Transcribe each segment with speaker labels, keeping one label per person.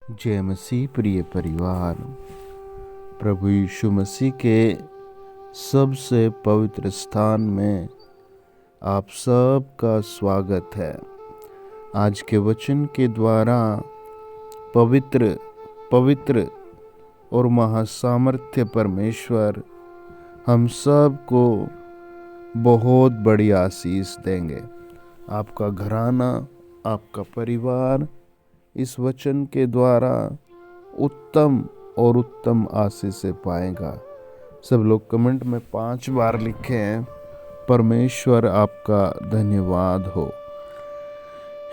Speaker 1: जय मसीह प्रिय परिवार, प्रभु यीशु मसीह के सबसे पवित्र स्थान में आप सबका स्वागत है। आज के वचन के द्वारा पवित्र और महासामर्थ्य परमेश्वर हम सब को बहुत बड़ी आशीष देंगे। आपका घराना, आपका परिवार इस वचन के द्वारा उत्तम आशीष से पाएगा। सब लोग कमेंट में 5 बार लिखें, परमेश्वर आपका धन्यवाद हो।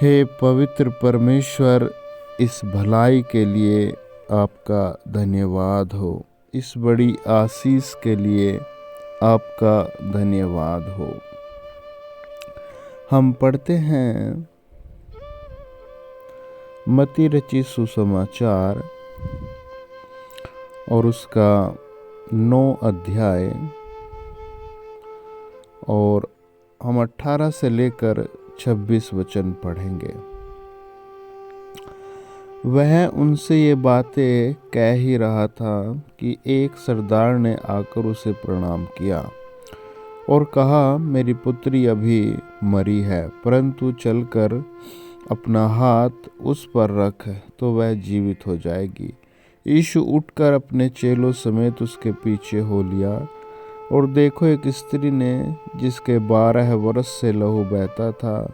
Speaker 1: हे पवित्र परमेश्वर, इस भलाई के लिए आपका धन्यवाद हो। इस बड़ी आशीष के लिए आपका धन्यवाद हो। हम पढ़ते हैं मत्ती रचित सुसमाचार और उसका 9 अध्याय, और हम 18 से लेकर 26 वचन पढ़ेंगे। वह उनसे ये बातें कह ही रहा था कि एक सरदार ने आकर उसे प्रणाम किया और कहा, मेरी पुत्री अभी मरी है, परंतु चलकर अपना हाथ उस पर रख तो वह जीवित हो जाएगी। यीशु उठकर अपने चेलों समेत उसके पीछे हो लिया, और देखो, एक स्त्री ने जिसके 12 वर्ष से लहू बहता था,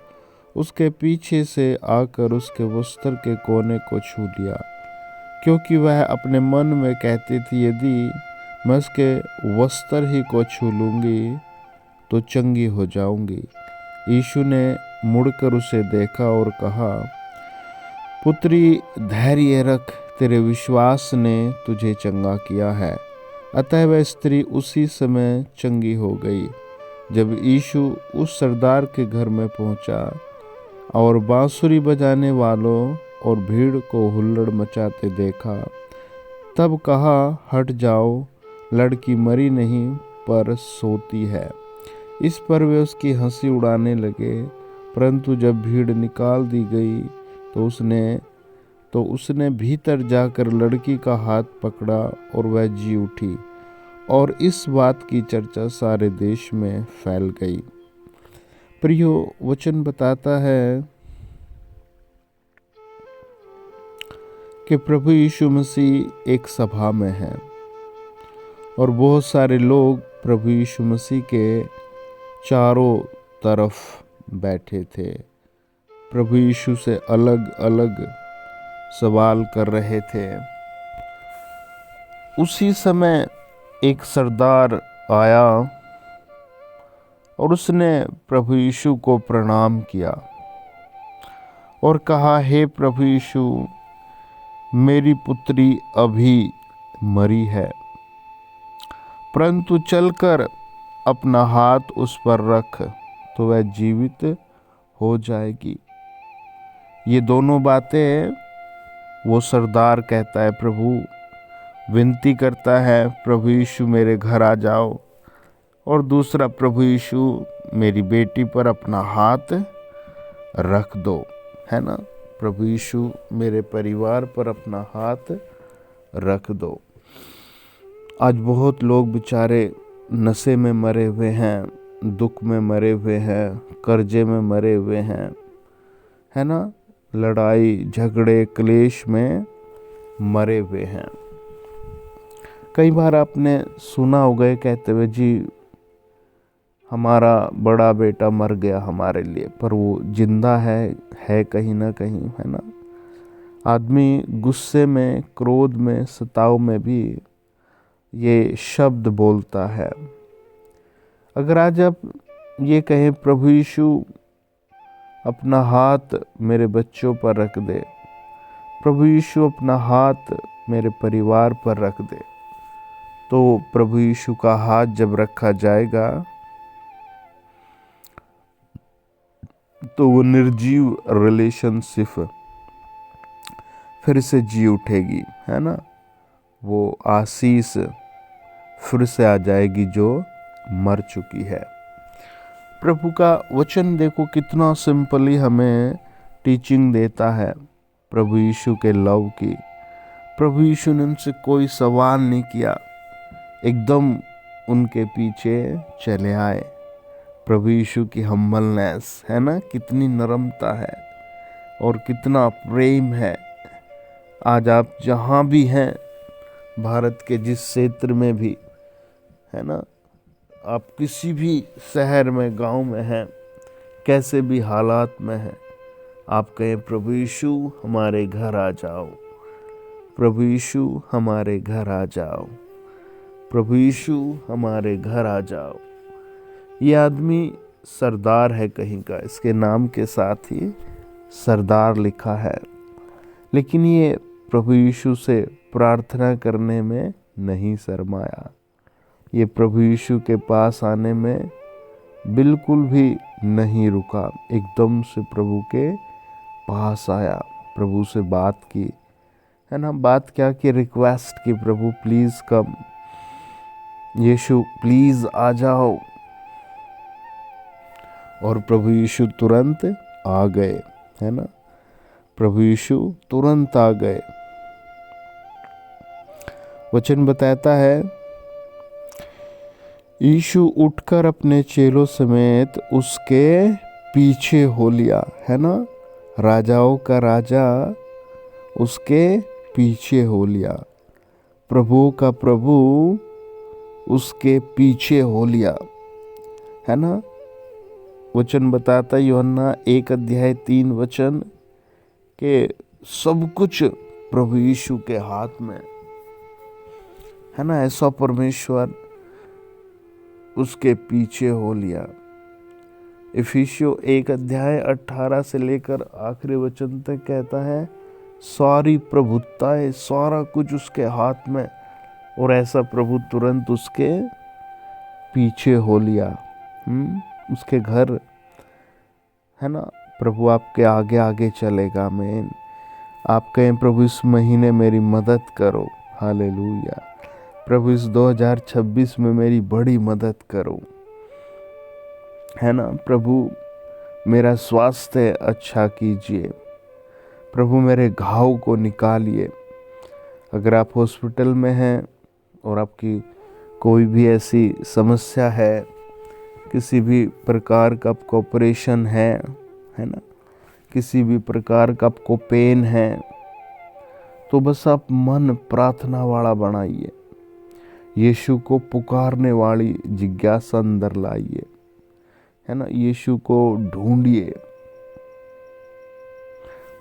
Speaker 1: उसके पीछे से आकर उसके वस्त्र के कोने को छू लिया, क्योंकि वह अपने मन में कहती थी, यदि मैं उसके वस्त्र ही को छू लूँगी तो चंगी हो जाऊंगी। यीशु ने मुड़कर उसे देखा और कहा, पुत्री, धैर्य रख, तेरे विश्वास ने तुझे चंगा किया है। अतः वह स्त्री उसी समय चंगी हो गई। जब यीशु उस सरदार के घर में पहुंचा और बांसुरी बजाने वालों और भीड़ को हुल्लड़ मचाते देखा, तब कहा, हट जाओ, लड़की मरी नहीं पर सोती है। इस पर वे उसकी हंसी उड़ाने लगे। परंतु जब भीड़ निकाल दी गई तो उसने भीतर जाकर लड़की का हाथ पकड़ा और वह जी उठी, और इस बात की चर्चा सारे देश में फैल गई। प्रियो, वचन बताता है कि प्रभु यीशु मसीह एक सभा में है और बहुत सारे लोग प्रभु यीशु मसीह के चारों तरफ बैठे थे। प्रभु यीशु से अलग अलग सवाल कर रहे थे। उसी समय एक सरदार आया और उसने प्रभु यीशु को प्रणाम किया और कहा, हे प्रभु यीशु, मेरी पुत्री अभी मरी है, परंतु चलकर अपना हाथ उस पर रख तो वह जीवित हो जाएगी। ये दोनों बातें वो सरदार कहता है, प्रभु विनती करता है, प्रभु यीशु मेरे घर आ जाओ, और दूसरा, प्रभु यीशु मेरी बेटी पर अपना हाथ रख दो, है ना। प्रभु यीशु मेरे परिवार पर अपना हाथ रख दो। आज बहुत लोग बेचारे नशे में मरे हुए हैं, दुख में मरे हुए हैं, कर्जे में मरे हुए हैं, है ना, लड़ाई झगड़े क्लेश में मरे हुए हैं। कई बार आपने सुना होगा कहते हुए, जी हमारा बड़ा बेटा मर गया हमारे लिए, पर वो जिंदा है कहीं ना कहीं, है ना। आदमी गुस्से में, क्रोध में, सताव में भी ये शब्द बोलता है। अगर आज आप ये कहें, प्रभु यीशु अपना हाथ मेरे बच्चों पर रख दे, प्रभु यीशु अपना हाथ मेरे परिवार पर रख दे, तो प्रभु यीशु का हाथ जब रखा जाएगा तो वो निर्जीव रिलेशनशिप फिर से जी उठेगी, है ना। वो आशीष फिर से आ जाएगी जो मर चुकी है। प्रभु का वचन देखो कितना सिंपली हमें टीचिंग देता है प्रभु यीशु के लव की, प्रभु यीशु ने उनसे कोई सवाल नहीं किया, एकदम उनके पीछे चले आए। प्रभु यीशु की हम्बलनेस है ना, कितनी नरमता है और कितना प्रेम है। आज आप जहाँ भी हैं, भारत के जिस क्षेत्र में भी है ना, आप किसी भी शहर में, गांव में हैं, कैसे भी हालात में हैं, आप कहें प्रभु यीशु हमारे घर आ जाओ, प्रभु यीशु हमारे घर आ जाओ, प्रभु यीशु हमारे घर आ जाओ। ये आदमी सरदार है कहीं का, इसके नाम के साथ ही सरदार लिखा है, लेकिन ये प्रभु यीशु से प्रार्थना करने में नहीं शर्माया। ये प्रभु यीशु के पास आने में बिल्कुल भी नहीं रुका, एकदम से प्रभु के पास आया, प्रभु से बात की, है ना। बात क्या की, रिक्वेस्ट की, प्रभु प्लीज कम, यीशु प्लीज आ जाओ। और प्रभु यीशु तुरंत आ गए, है ना, प्रभु यीशु तुरंत आ गए। वचन बताता है, यीशु उठकर अपने चेलों समेत उसके पीछे हो लिया, है ना। राजाओं का राजा उसके पीछे हो लिया, प्रभु का प्रभु उसके पीछे हो लिया, है ना। वचन बताता यूहन्ना 1:3 के सब कुछ प्रभु यीशु के हाथ में, है ना। ऐसा परमेश्वर उसके पीछे हो लिया। इफिसियों 1:18 से लेकर आखिरी वचन तक कहता है, सारी प्रभुताएं, सारा कुछ उसके हाथ में, और ऐसा प्रभु तुरंत उसके पीछे हो लिया। उसके घर, है ना। प्रभु आपके आगे आगे चलेगा, आमीन। आप कहें प्रभु इस महीने मेरी मदद करो, हालेलुया। प्रभु इस 2026 में मेरी बड़ी मदद करो, है ना। प्रभु मेरा स्वास्थ्य अच्छा कीजिए, प्रभु मेरे घाव को निकालिए। अगर आप हॉस्पिटल में हैं और आपकी कोई भी ऐसी समस्या है, किसी भी प्रकार का आपको ऑपरेशन है ना, किसी भी प्रकार का आपको पेन है, तो बस आप मन प्रार्थना वाला बनाइए, यीशु को पुकारने वाली जिज्ञासा अंदर लाइए, है ना। यीशु को ढूंढिए।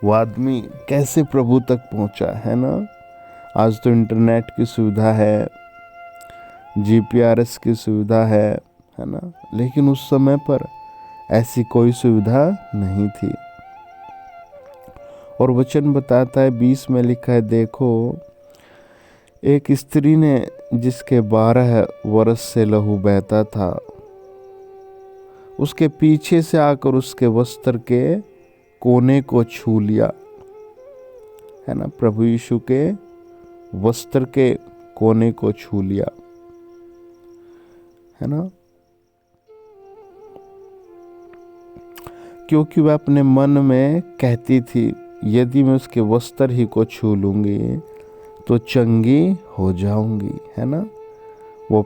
Speaker 1: वो आदमी कैसे प्रभु तक पहुंचा, है ना। आज तो इंटरनेट की सुविधा है, जीपीआरएस की सुविधा है ना, लेकिन उस समय पर ऐसी कोई सुविधा नहीं थी। और वचन बताता है 20 में लिखा है, देखो एक स्त्री ने जिसके 12 वर्ष से लहू बहता था, उसके पीछे से आकर उसके वस्त्र के कोने को छू लिया, है ना। प्रभु यीशु के वस्त्र के कोने को छू लिया, है ना। क्योंकि वह अपने मन में कहती थी, यदि मैं उसके वस्त्र ही को छू लूंगी तो चंगी हो जाऊंगी, है ना। वो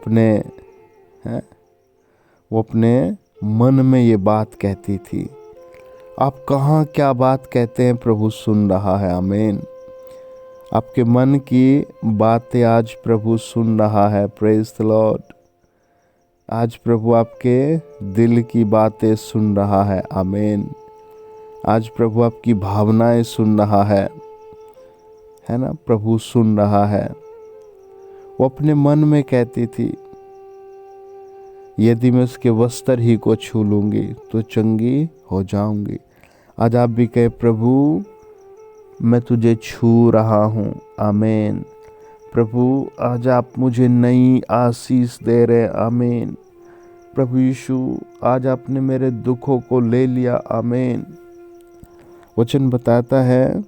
Speaker 1: अपने मन में ये बात कहती थी। आप कहाँ क्या बात कहते हैं, प्रभु सुन रहा है, आमीन। आपके मन की बातें आज प्रभु सुन रहा है, प्रेज द लॉर्ड। आज प्रभु आपके दिल की बातें सुन रहा है, आमीन। आज प्रभु आपकी भावनाएं सुन रहा है ना, प्रभु सुन रहा है। वो अपने मन में कहती थी, यदि मैं उसके वस्त्र ही को छू लूंगी तो चंगी हो जाऊंगी। आज आप भी कहे, प्रभु मैं तुझे छू रहा हूँ, आमीन। प्रभु आज आप मुझे नई आशीष दे रहे, आमीन। प्रभु यीशु आज आपने मेरे दुखों को ले लिया, आमीन। वचन बताता है,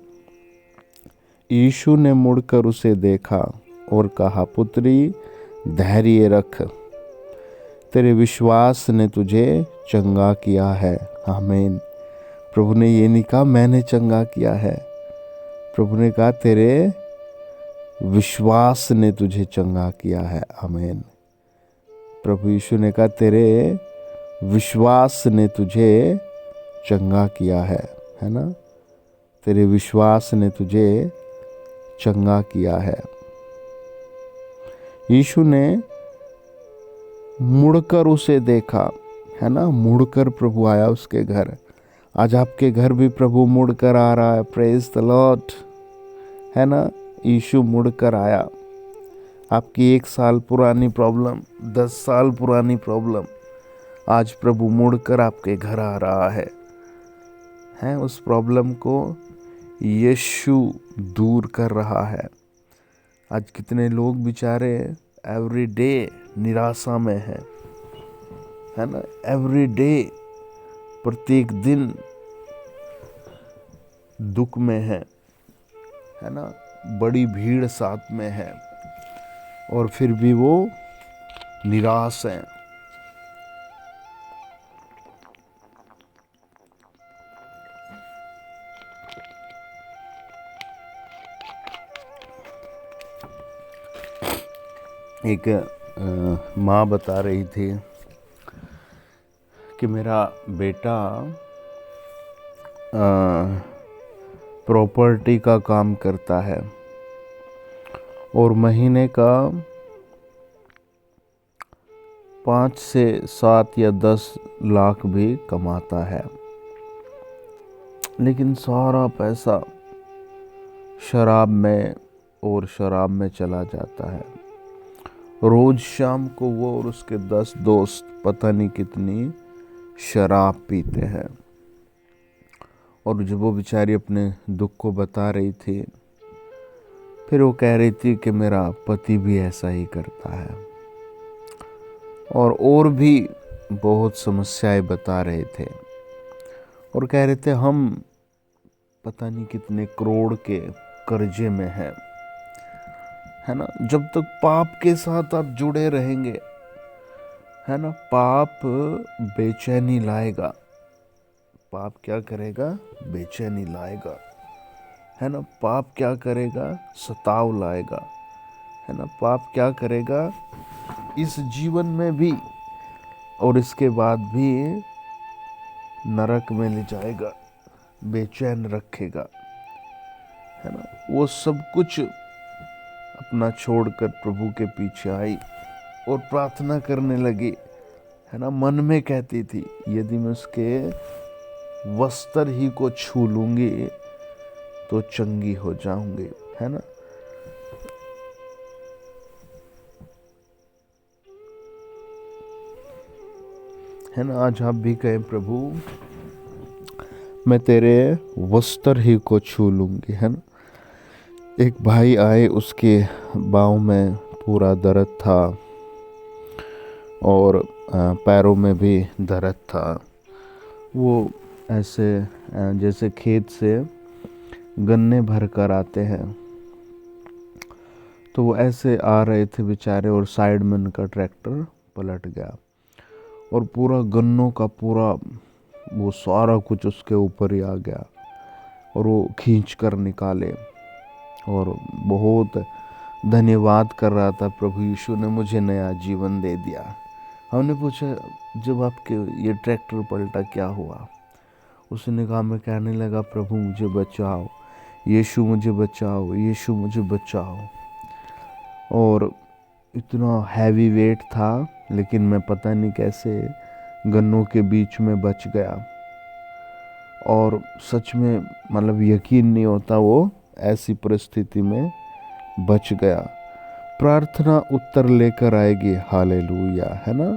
Speaker 1: यीशु ने मुड़कर उसे देखा और कहा, पुत्री धैर्य रख, तेरे विश्वास ने तुझे चंगा किया है, आमीन। प्रभु ने ये नहीं कहा मैंने चंगा किया है, प्रभु ने कहा तेरे विश्वास ने तुझे चंगा किया है। आमीन। प्रभु यीशु ने कहा तेरे विश्वास ने तुझे चंगा किया है ना। तेरे विश्वास ने तुझे चंगा किया है। यीशु ने मुड़कर उसे देखा, है ना। मुड़कर प्रभु आया उसके घर। आज आपके घर भी प्रभु मुड़कर आ रहा है। प्रेज द लॉर्ड, है ना। यीशु मुड़कर आया। आपकी 1 साल पुरानी प्रॉब्लम, 10 साल पुरानी प्रॉब्लम, आज प्रभु मुड़कर आपके घर आ रहा है। उस प्रॉब्लम को यीशु दूर कर रहा है। आज कितने लोग बेचारे एवरी डे निराशा में है ना। एवरी डे, प्रत्येक दिन दुख में है ना। बड़ी भीड़ साथ में है और फिर भी वो निराश हैं। एक माँ बता रही थी कि मेरा बेटा प्रॉपर्टी का काम करता है और महीने का 5 से 7 या 10 लाख भी कमाता है, लेकिन सारा पैसा शराब में चला जाता है। रोज शाम को वो और उसके 10 दोस्त पता नहीं कितनी शराब पीते हैं। और जब वो बेचारी अपने दुख को बता रही थी, फिर वो कह रही थी कि मेरा पति भी ऐसा ही करता है। और भी बहुत समस्याएं बता रहे थे और कह रहे थे हम पता नहीं कितने करोड़ के कर्जे में हैं, है ना। जब तक पाप के साथ आप जुड़े रहेंगे, है ना, पाप बेचैनी लाएगा। पाप क्या करेगा? बेचैनी लाएगा, है ना। पाप क्या करेगा? सताव लाएगा, है ना। पाप क्या करेगा? इस जीवन में भी और इसके बाद भी नरक में ले जाएगा, बेचैन रखेगा, है ना। वो सब कुछ अपना छोड़कर प्रभु के पीछे आई और प्रार्थना करने लगी, है ना। मन में कहती थी यदि मैं उसके वस्त्र ही को छू लूंगी तो चंगी हो जाऊंगी, है ना। है ना। आज आप भी कहें प्रभु मैं तेरे वस्त्र ही को छू लूंगी, है ना। एक भाई आए, उसके बाहों में पूरा दर्द था और पैरों में भी दर्द था। वो ऐसे जैसे खेत से गन्ने भर कर आते हैं, तो वो ऐसे आ रहे थे बेचारे और साइड में उनका ट्रैक्टर पलट गया और पूरा गन्नों का पूरा वो सारा कुछ उसके ऊपर ही आ गया और वो खींच कर निकाले और बहुत धन्यवाद कर रहा था, प्रभु यीशु ने मुझे नया जीवन दे दिया। हमने पूछा जब आपके ये ट्रैक्टर पलटा क्या हुआ? उसने कहा, मैं कहने लगा प्रभु मुझे बचाओ, यीशु मुझे बचाओ, यीशु मुझे बचाओ। और इतना हैवी वेट था, लेकिन मैं पता नहीं कैसे गन्नों के बीच में बच गया। और सच में मतलब यकीन नहीं होता वो ऐसी परिस्थिति में बच गया। प्रार्थना उत्तर लेकर आएगी, हालेलुया, है ना।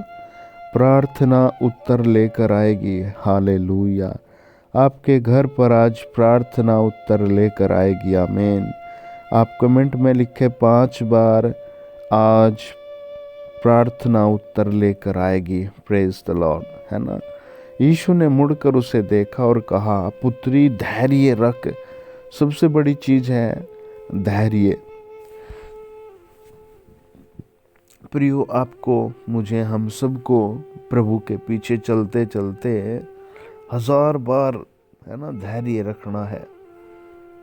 Speaker 1: प्रार्थना उत्तर लेकर आएगी, हालेलुया। आपके घर पर आज प्रार्थना उत्तर लेकर आएगी, आमीन। आप कमेंट में लिखे 5 बार, आज प्रार्थना उत्तर लेकर आएगी। प्रेज द लॉर्ड, है ना। यीशु ने मुड़कर उसे देखा और कहा, पुत्री धैर्य रख। सबसे बड़ी चीज है धैर्य। प्रियो, आपको, मुझे, हम सबको प्रभु के पीछे चलते चलते 1000 बार, है ना, धैर्य रखना है।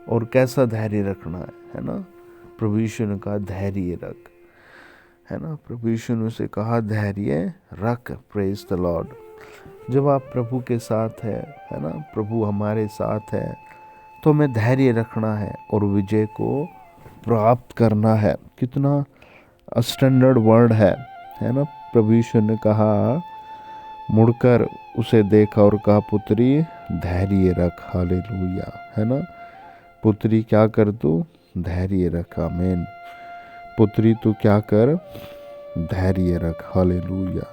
Speaker 1: और कैसा धैर्य रखना है ना। प्रभु यीशु ने कहा धैर्य रख, है ना। प्रभु यीशु ने उसे कहा धैर्य रख। Praise the Lord. जब आप प्रभु के साथ है ना, प्रभु हमारे साथ है, तो हमें धैर्य रखना है और विजय को प्राप्त करना है। कितना स्टैंडर्ड वर्ड है ना। प्रभु यीशु ने कहा, मुड़कर उसे देखा और कहा, पुत्री धैर्य रख। हालेलुया, है ना। पुत्री क्या कर, तू धैर्य रख। आमीन। पुत्री तू क्या कर, धैर्य रख। हालेलुया।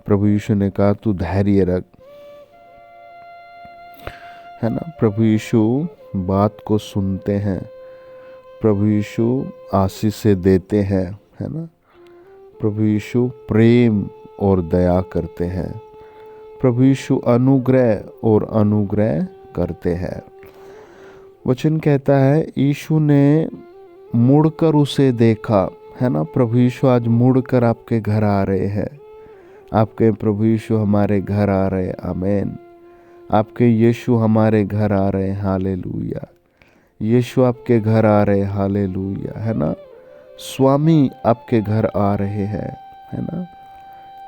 Speaker 1: प्रभु यीशु ने कहा तू धैर्य रख, है ना। प्रभु यीशु बात को सुनते हैं, प्रभु यीशु आशीष से देते हैं, है ना। प्रभु यीशु प्रेम और दया करते हैं। प्रभु यीशु अनुग्रह और अनुग्रह करते हैं। वचन कहता है यीशु ने मुड़कर उसे देखा, है ना। प्रभु यीशु आज मुड़कर आपके घर आ रहे हैं। आपके प्रभु यीशु हमारे घर आ रहे। आमीन। आपके यीशु हमारे घर आ रहे। हालेलुया। यीशु आपके घर आ रहे। हालेलुया, है ना। स्वामी आपके घर आ रहे हैं, है ना।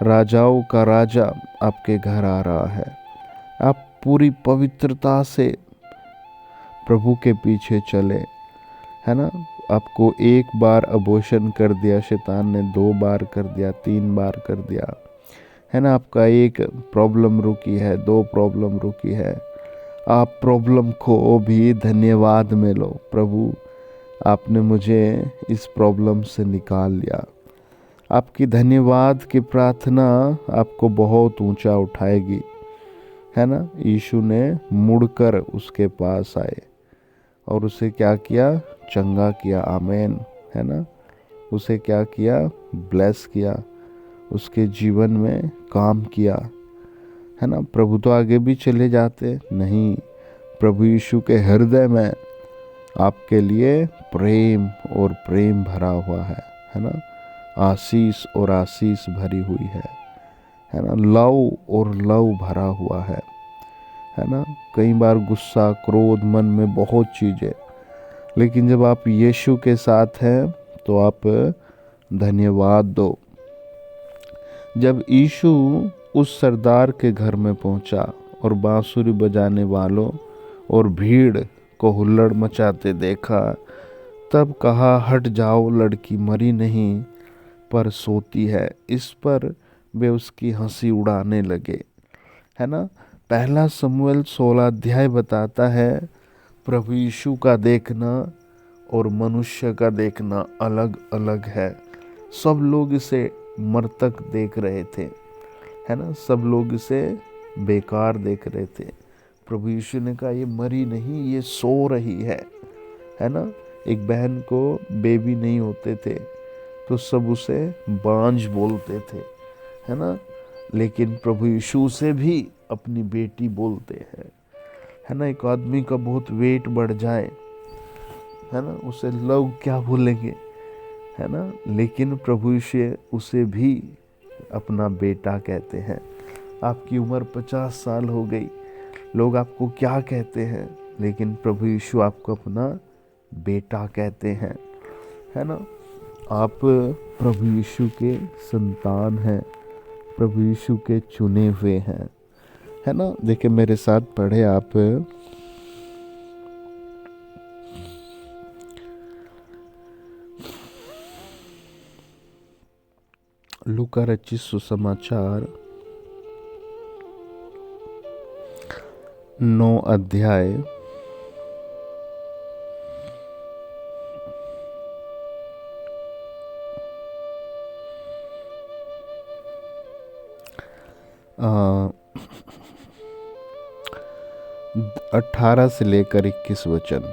Speaker 1: राजाओं का राजा आपके घर आ रहा है। आप पूरी पवित्रता से प्रभु के पीछे चले, है ना। आपको एक बार अबॉर्शन कर दिया शैतान ने, 2 बार कर दिया, 3 बार कर दिया, है ना। आपका एक प्रॉब्लम रुकी है, 2 प्रॉब्लम रुकी है। आप प्रॉब्लम को भी धन्यवाद में लो। प्रभु आपने मुझे इस प्रॉब्लम से निकाल लिया। आपकी धन्यवाद की प्रार्थना आपको बहुत ऊंचा उठाएगी, है ना। यीशु ने मुड़कर उसके पास आए और उसे क्या किया, चंगा किया। आमीन, है ना। उसे क्या किया, ब्लेस किया, उसके जीवन में काम किया, है ना। प्रभु तो आगे भी चले जाते नहीं, प्रभु यीशु के हृदय में आपके लिए प्रेम और प्रेम भरा हुआ है ना। आशीष और आशीष भरी हुई है ना। लव और लव भरा हुआ है ना। कई बार गुस्सा, क्रोध मन में बहुत चीज़ें, लेकिन जब आप यीशु के साथ हैं तो आप धन्यवाद दो। जब यीशु उस सरदार के घर में पहुंचा और बांसुरी बजाने वालों और भीड़ को हुल्लड़ मचाते देखा, तब कहा, हट जाओ, लड़की मरी नहीं पर सोती है। इस पर वे उसकी हंसी उड़ाने लगे, है ना। पहला शमूएल 16 अध्याय बताता है प्रभु यीशु का देखना और मनुष्य का देखना अलग अलग है। सब लोग इसे मृतक देख रहे थे, है ना। सब लोग इसे बेकार देख रहे थे। प्रभु यीशु ने कहा ये मरी नहीं, ये सो रही है ना। एक बहन को बेबी नहीं होते थे तो सब उसे बांझ बोलते थे, है ना। लेकिन प्रभु यीशु से भी अपनी बेटी बोलते हैं, है ना। एक आदमी का बहुत वेट बढ़ जाए, है ना, उसे लोग क्या बोलेंगे, है ना। लेकिन प्रभु यीशु उसे भी अपना बेटा कहते हैं। आपकी उम्र 50 साल हो गई, लोग आपको क्या कहते हैं, लेकिन प्रभु यीशु आपको अपना बेटा कहते हैं, है ना। आप प्रभु यीशु के संतान हैं, प्रभु यीशु के चुने हुए हैं, है ना। देखिए मेरे साथ पढ़े आप लूका रचित सुसमाचार 9 अध्याय 18 से लेकर 21 वचन।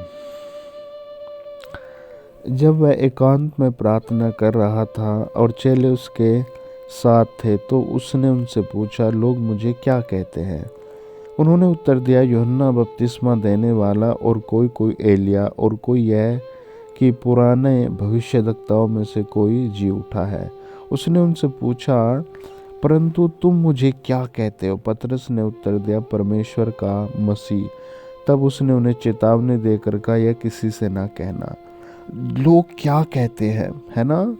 Speaker 1: जब वह एकांत में प्रार्थना कर रहा था और चेले उसके साथ थे, तो उसने उनसे पूछा, लोग मुझे क्या कहते हैं? उन्होंने उत्तर दिया, यूहन्ना बपतिस्मा देने वाला, और कोई एलिया, और कोई यह कि पुराने भविष्यद्वक्ताओं में से कोई जी उठा है। उसने उनसे पूछा, परंतु तुम मुझे क्या कहते हो? पतरस ने उत्तर दिया, परमेश्वर का मसीह। तब उसने उन्हें चेतावनी देकर कहा, यह किसी से ना कहना। लोग क्या कहते हैं, है ना।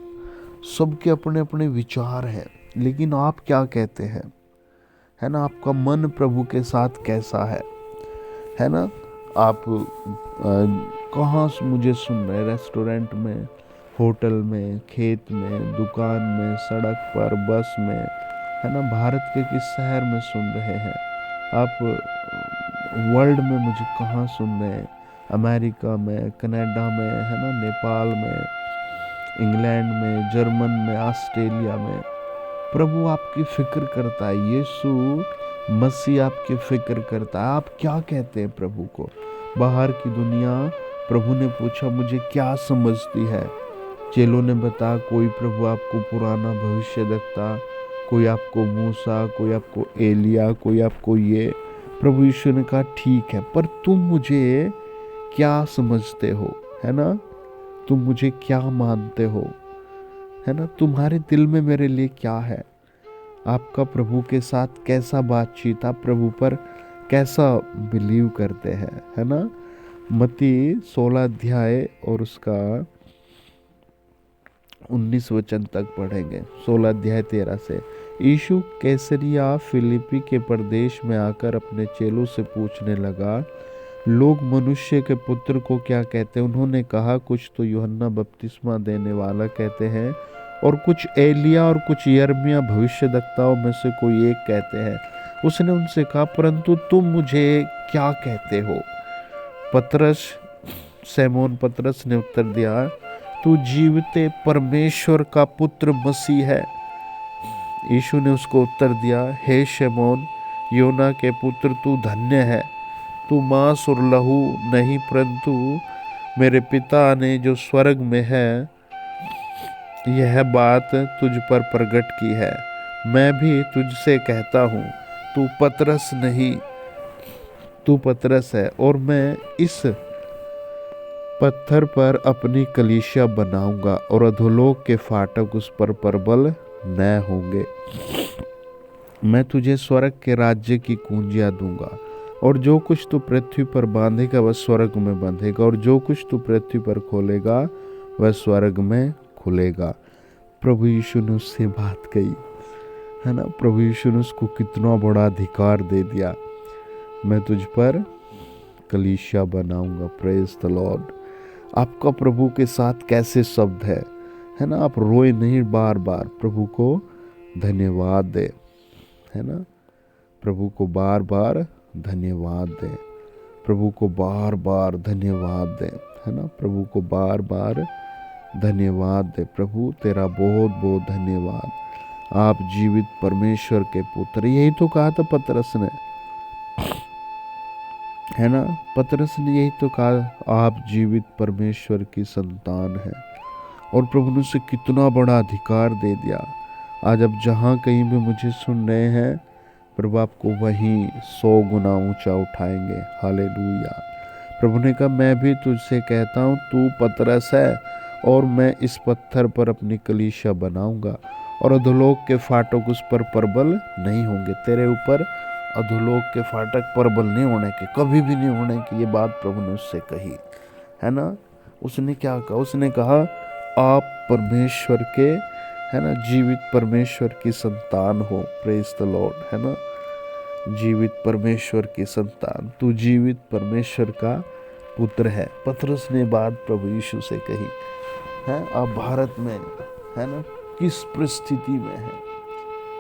Speaker 1: सबके अपने अपने विचार हैं, लेकिन आप क्या कहते हैं, है ना। आपका मन प्रभु के साथ कैसा है ना। आप कहाँ मुझे सुन रहे हैं, रेस्टोरेंट में, होटल में, खेत में, दुकान में, सड़क पर, बस में, है ना। भारत के किस शहर में सुन रहे हैं आप, वर्ल्ड में मुझे कहाँ सुन रहे हैं, अमेरिका में, कनाडा में, है ना, नेपाल में, इंग्लैंड में, जर्मन में, ऑस्ट्रेलिया में। प्रभु आपकी फिक्र करता है, यीशु मसीह आपकी फिक्र करता है। आप क्या कहते हैं प्रभु को। बाहर की दुनिया, प्रभु ने पूछा मुझे क्या समझती है। चेलों ने बताया कोई प्रभु आपको पुराना भविष्य देखता, कोई आपको मूसा, कोई आपको एलिया, कोई आपको ये। प्रभु यीशु ने कहा ठीक है, पर तुम मुझे क्या समझते हो, है ना। तुम मुझे क्या मानते हो, है ना। तुम्हारे दिल में मेरे लिए क्या है। आपका प्रभु के साथ कैसा बातचीत, आप प्रभु पर कैसा बिलीव करते हैं, है ना। मत्ती 16 अध्याय और उसका 19 वचन तक पढ़ेंगे। 16 अध्याय 13 से। यीशु कैसरिया फिलिपी के प्रदेश में आकर अपने चेलों से पूछने लगा, लोग मनुष्य के पुत्र को क्या कहते हैं। उन्होंने कहा, कुछ तो यूहन्ना बपतिस्मा देने वाला कहते हैं, और कुछ एलिया, और कुछ यिर्मयाह भविष्यद्वक्ताओं में से कोई एक कहते हैं। उसने उनसे कहा, परंतु तुम मुझे क्या कहते हो। शैमोन पतरस ने उत्तर दिया, तू जीवते परमेश्वर का पुत्र मसीह है। यीशु ने उसको उत्तर दिया, हे शैमोन, योना के पुत्र, तू धन्य है। तू मांस और लहू नहीं, परंतु मेरे पिता ने जो स्वर्ग में है यह बात तुझ पर प्रकट की है। मैं भी तुझसे कहता हूँ, तू पतरस नहीं, तू पतरस है, और मैं इस पत्थर पर अपनी कलीसिया बनाऊंगा, और अधोलोक के फाटक उस पर प्रबल न होंगे। मैं तुझे स्वर्ग के राज्य की कुंजियां दूंगा, और जो कुछ तू पृथ्वी पर बांधेगा वह स्वर्ग में बांधेगा, और जो कुछ तू पृथ्वी पर खोलेगा वह स्वर्ग में खुलेगा। प्रभु यीशु ने उससे बात कही, है ना। प्रभु यीशु ने उसको कितना बड़ा अधिकार दे दिया, मैं तुझ पर कलीसिया बनाऊंगा। Praise the Lord. आपका प्रभु के साथ कैसे शब्द है ना। आप रोए नहीं, बार बार प्रभु को धन्यवाद दे, है ना। प्रभु को बार बार धन्यवाद दे, प्रभु को बार बार धन्यवाद दे, है ना। प्रभु को बार बार धन्यवाद दे। प्रभु तेरा बहुत बहुत धन्यवाद, आप जीवित परमेश्वर के पुत्र। यही तो कहा था पतरस ने, है ना। पतरस ने यही तो कहा, आप जीवित परमेश्वर की संतान है। और प्रभु ने उसे कितना बड़ा अधिकार दे दिया। आज अब जहाँ कहीं भी मुझे सुन रहे हैं, प्रभु आपको वहीं 100 गुना ऊंचा उठाएंगे। हालेलुया। प्रभु ने कहा, मैं भी तुझसे कहता हूँ, तू पतरस है, और मैं इस पत्थर पर अपनी कलीसिया बनाऊंगा, और अधोलोक के फाटक उस पर प्रबल नहीं होंगे। तेरे ऊपर अधोलोक के फाटक प्रबल नहीं होने के, कभी भी नहीं होने की। ये बात प्रभु ने उससे कही, है ना। उसने क्या कहा, उसने कहा, आप परमेश्वर के, है ना, जीवित परमेश्वर की संतान हो। प्रेज द लॉर्ड, है ना। जीवित परमेश्वर की संतान, तू जीवित परमेश्वर का पुत्र है। पतरस ने बात प्रभु यीशु से कही, है। आप भारत में, है ना, किस परिस्थिति में है,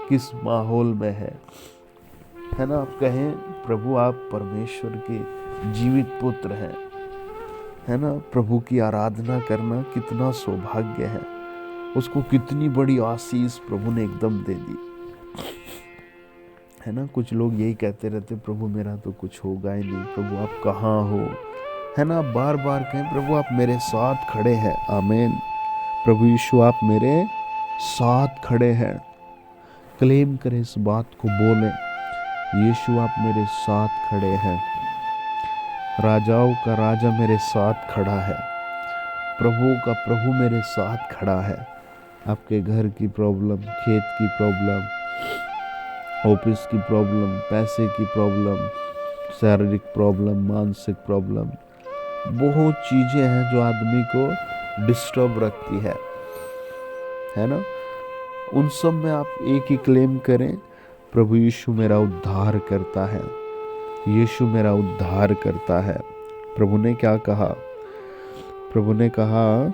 Speaker 1: किस माहौल में है ना। आप कहें, प्रभु आप परमेश्वर के जीवित पुत्र हैं, है ना। प्रभु की आराधना करना कितना सौभाग्य है। उसको कितनी बड़ी आशीष प्रभु ने एकदम दे दी, है ना। कुछ लोग यही कहते रहते, प्रभु मेरा तो कुछ होगा ही नहीं, प्रभु आप कहाँ हो, है ना। बार बार कहें, प्रभु आप मेरे साथ खड़े हैं। आमीन। प्रभु यीशु आप मेरे साथ खड़े हैं। क्लेम करें, इस बात को बोलें, यीशु आप मेरे साथ खड़े हैं। राजाओं का राजा मेरे साथ खड़ा है, प्रभु का प्रभु मेरे साथ खड़ा है। आपके घर की प्रॉब्लम, खेत की प्रॉब्लम, ऑफिस की प्रॉब्लम, पैसे की प्रॉब्लम, शारीरिक प्रॉब्लम, मानसिक प्रॉब्लम, बहुत चीज़ें हैं जो आदमी को डिस्टर्ब रखती है ना। उन सब में आप एक ही क्लेम करें, प्रभु यीशु मेरा उद्धार करता है, यीशु मेरा उद्धार करता है। प्रभु ने क्या कहा? प्रभु ने कहा,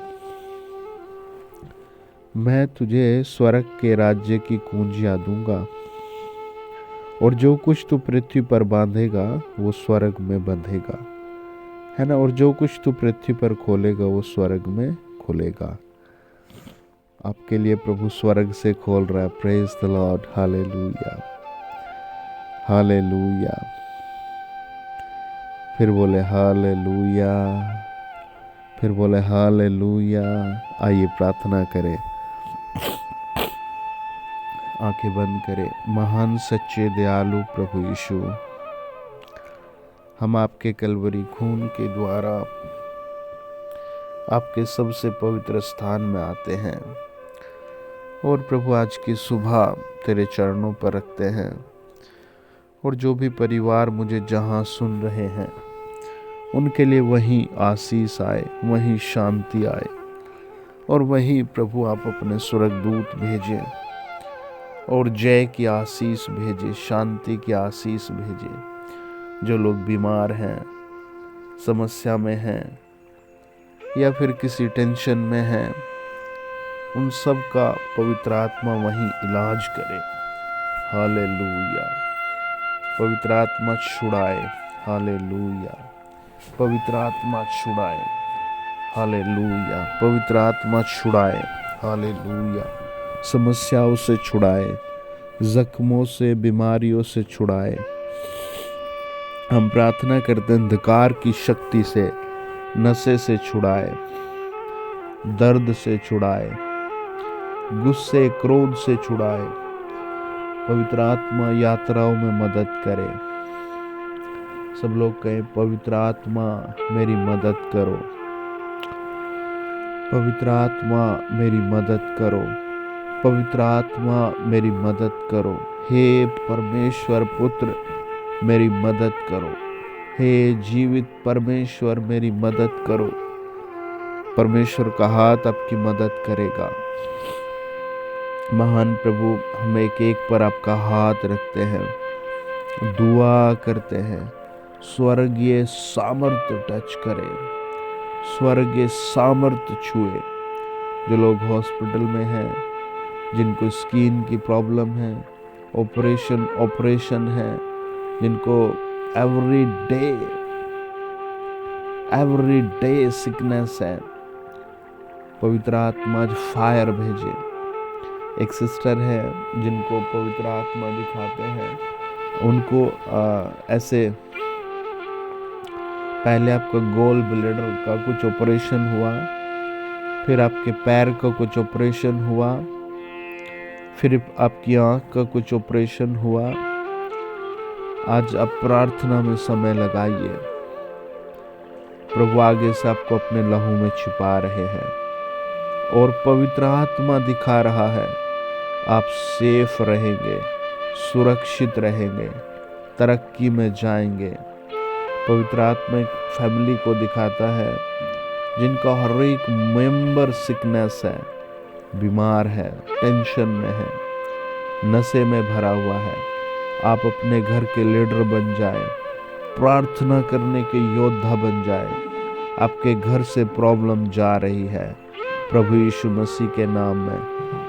Speaker 1: मैं तुझे स्वर्ग के राज्य की कुंजियां दूंगा, और जो कुछ तू पृथ्वी पर बांधेगा वो स्वर्ग में बंधेगा, है ना, और जो कुछ तू पृथ्वी पर खोलेगा वो स्वर्ग में खुलेगा। आपके लिए प्रभु स्वर्ग से खोल रहा है। Praise the Lord, hallelujah, hallelujah. फिर बोले हालेलुया, फिर बोले हालेलुया। आइए प्रार्थना करें, आंखें बंद करें। महान सच्चे दयालु प्रभु यीशु, हम आपके कलवरी खून के द्वारा आपके सबसे पवित्र स्थान में आते हैं, और प्रभु आज की सुबह तेरे चरणों पर रखते हैं। और जो भी परिवार मुझे जहां सुन रहे हैं, उनके लिए वहीं आशीष आए, वहीं शांति आए, और वहीं प्रभु आप अपने स्वर्गदूत भेजें और जय की आशीष भेजे, शांति की आशीष भेजे। जो लोग बीमार हैं, समस्या में हैं, या फिर किसी टेंशन में हैं, उन सब का पवित्र आत्मा वहीं इलाज करे। हालेलुया। पवित्र आत्मा छुड़ाए। हालेलुया। पवित्र आत्मा छुड़ाए। हालेलुया। पवित्र आत्मा छुड़ाए। हालेलुया। समस्याओं से छुड़ाए, जख्मों से, बीमारियों से छुड़ाए। हम प्रार्थना करते हैं, अंधकार की शक्ति से, नशे से छुड़ाए, दर्द से छुड़ाए, गुस्से क्रोध से छुड़ाए। पवित्र आत्मा यात्राओं में मदद करे। सब लोग कहें, पवित्र आत्मा मेरी मदद करो, पवित्र आत्मा मेरी मदद करो, पवित्र आत्मा मेरी मदद करो। हे परमेश्वर पुत्र मेरी मदद करो, हे जीवित परमेश्वर मेरी मदद करो। परमेश्वर का हाथ आपकी मदद करेगा। महान प्रभु, हम एक एक पर आपका हाथ रखते हैं, दुआ करते हैं, स्वर्गीय सामर्थ्य टच करे, स्वर्गीय सामर्थ्य छुए। जो लोग हॉस्पिटल में हैं, जिनको स्किन की प्रॉब्लम है, ऑपरेशन है, जिनको एवरी डे सिकनेस है, पवित्र आत्मा फायर भेजे। एक सिस्टर है जिनको पवित्र आत्मा दिखाते हैं, उनको ऐसे पहले आपका गोल ब्लैडर का कुछ ऑपरेशन हुआ, फिर आपके पैर का कुछ ऑपरेशन हुआ, फिर आपकी आंख का कुछ ऑपरेशन हुआ। आज आप प्रार्थना में समय लगाइए। प्रभु आगे से आपको अपने लहू में छिपा रहे हैं, और पवित्र आत्मा दिखा रहा है आप सेफ रहेंगे, सुरक्षित रहेंगे, तरक्की में जाएंगे। पवित्र आत्मा एक फैमिली को दिखाता है जिनका हर एक मेंबर सिकनेस है, बीमार है, टेंशन में है, नशे में भरा हुआ है। आप अपने घर के लीडर बन जाए, प्रार्थना करने के योद्धा बन जाए। आपके घर से प्रॉब्लम जा रही है, प्रभु यीशु मसीह के नाम में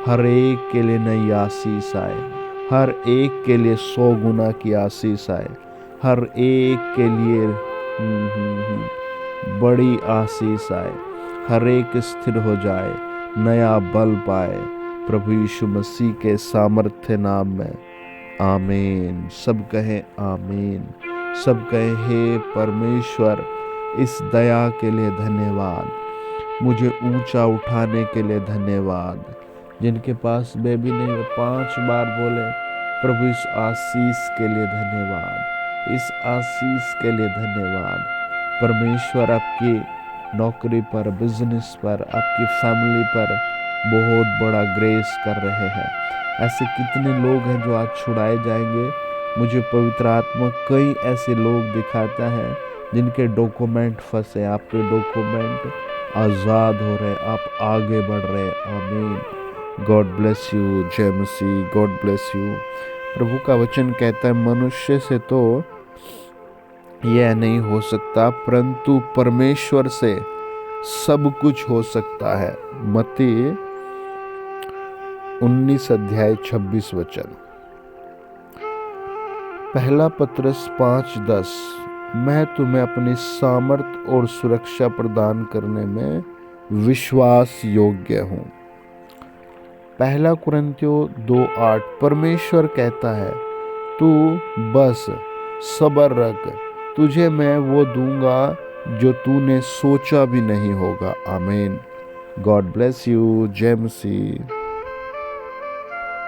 Speaker 1: हर एक के लिए नई आशीष आए, हर एक के लिए 100 गुना की आशीष आए, हर एक के लिए बड़ी आशीष आए, हर एक स्थिर हो जाए, नया बल पाए, प्रभु यीशु मसीह के सामर्थ्य नाम में। आमीन। सब कहें आमीन। सब कहें, हे परमेश्वर, इस दया के लिए धन्यवाद, मुझे ऊंचा उठाने के लिए धन्यवाद। जिनके पास बेबी नहीं है, 5 बार बोले, प्रभु इस आशीष के लिए धन्यवाद, इस आशीष के लिए धन्यवाद। परमेश्वर आपकी नौकरी पर, बिजनेस पर, आपकी फैमिली पर बहुत बड़ा ग्रेस कर रहे हैं। ऐसे कितने लोग हैं जो आज छुड़ाए जाएंगे। मुझे पवित्र आत्मा कई ऐसे लोग दिखाता है जिनके डॉक्यूमेंट फंसे। आपके डॉक्यूमेंट आज़ाद हो रहे, आप आगे बढ़ रहे। आमीन। God bless you. जय मसीह। God bless you. प्रभु का वचन कहता है मनुष्य से तो यह नहीं हो सकता, परंतु परमेश्वर से सब कुछ हो सकता है। मत्ती 19 अध्याय 26 वचन। पहला पत्रस 5:10, मैं तुम्हें अपनी सामर्थ और सुरक्षा प्रदान करने में विश्वास योग्य हूँ। पहला कुरिन्थियों 2:8, परमेश्वर कहता है तू बस सब्र रख, तुझे मैं वो दूंगा जो तूने सोचा भी नहीं होगा। आमीन। God bless you. जय मसीह।